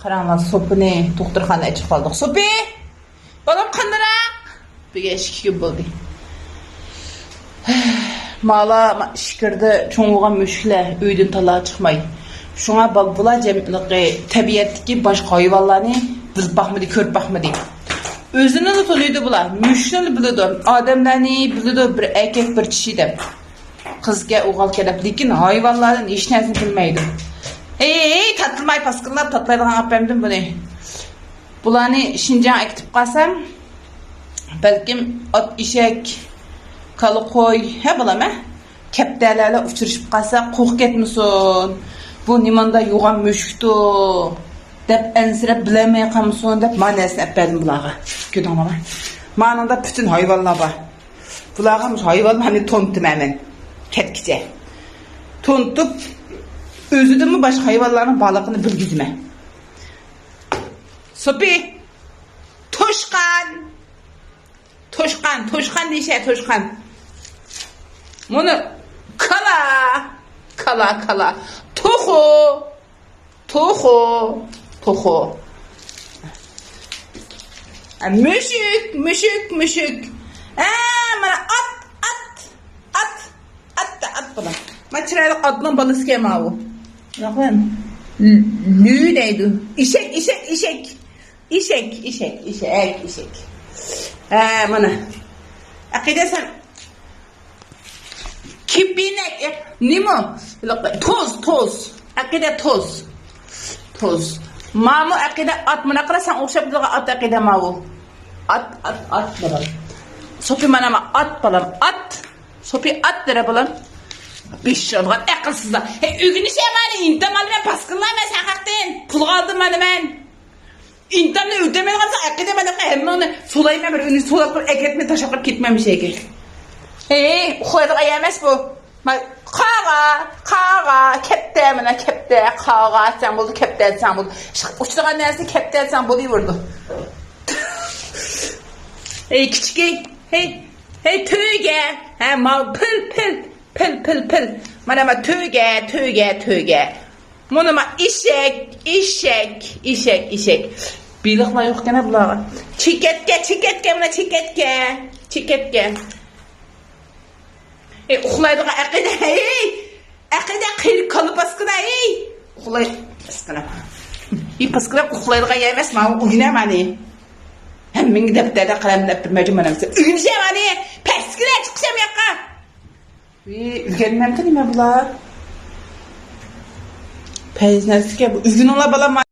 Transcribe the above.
Qaranglar, Sopini doktorxonaga chiqib qoldik. Sopi! Bolam qandara? Buga 2 kun bo'ldi. Mala shikirdi cho'ng'igan mushuklar uydan talaga chiqmay. Şuna bular jamiyatdagi tabiatdagi boshqa hayvonlarni biz baxmadi, ko'rib baxmadi. O'zini de tanıydı bular. Müşkülünü bildi. Adamlarni bildi. Bir erkek bir kişi de. Kızga o'g'il kelib, lekin hayvonlardan hech narsani bilmaydi. Ey, tatılmay paskınlar tatlaydigan apamdim buni. Bularni Şinjan ekitib qolsam, balkim ot, eshak, kala qo'y, ha bilama. Kaptalarla uchrashib qolsa, qo'rqib ketmasin. Bu nimanda yo'g'an mushukdi deb ensirab bilemey qolmasin deb ma'nosini apamdim bularga. Ko'rdingmi? Ma'noda bütün hayvonlar bor. Bularga hayvonlarni to'ntdim men. Ketkice. Tontup özüdün mü başka hayvanların balıkını bilgizme. Sopi. Toşkan. Toşkan. Toşkan diye şey toşkan. Bunu kala. Kala kala. Tohu. Tohu. Tohu. Müşük. Müşük. Müşük. Bana at. At bana. Maçırayla adlan balısı kema bu. Bakın. Lü neydi? İşek. Bana. Akide sen. Kipinek. Nimo? Toz. Akide toz. Mamu akide at. Bana kırarsan okşap durga at akide mavu. At balam. Sopi bana at balam. At. Sopi at dere balam. Beş yolgan akılsızlar. Ügünü şey bana intam alı ben paskınlar ben sakakten. Pul kaldım ben. İntamla ödemeyi kalsa akide ben hemen onu sulayım ben. Önü sulayıp ekletme taşakıp gitmemiş eki. Koyduğu yemez bu. Kağa. Kepte mene kepte. Kağa etsen buldu. Kepte etsen buldu. Uçtuğun neresi kepte etsen buldu vurdu. Küçük hey tüge. Mal pıl. Bana tüge. Buna işek. Bilikler yok gene bulara. Çiketke buna çiketke. Uxlaydığı akide kıyır kalıp askına Uxlay askına. Paskına uxlaydığı yemez mi? Uyuna mani. Hem min defterdə qalemlə bilməcəm mənəmsə. Ürgünüşəm hani. Paskına çıxsam yaqa. Ülkenin memnun bunlar. Peyz neresi ki bu? Üzgün ola bala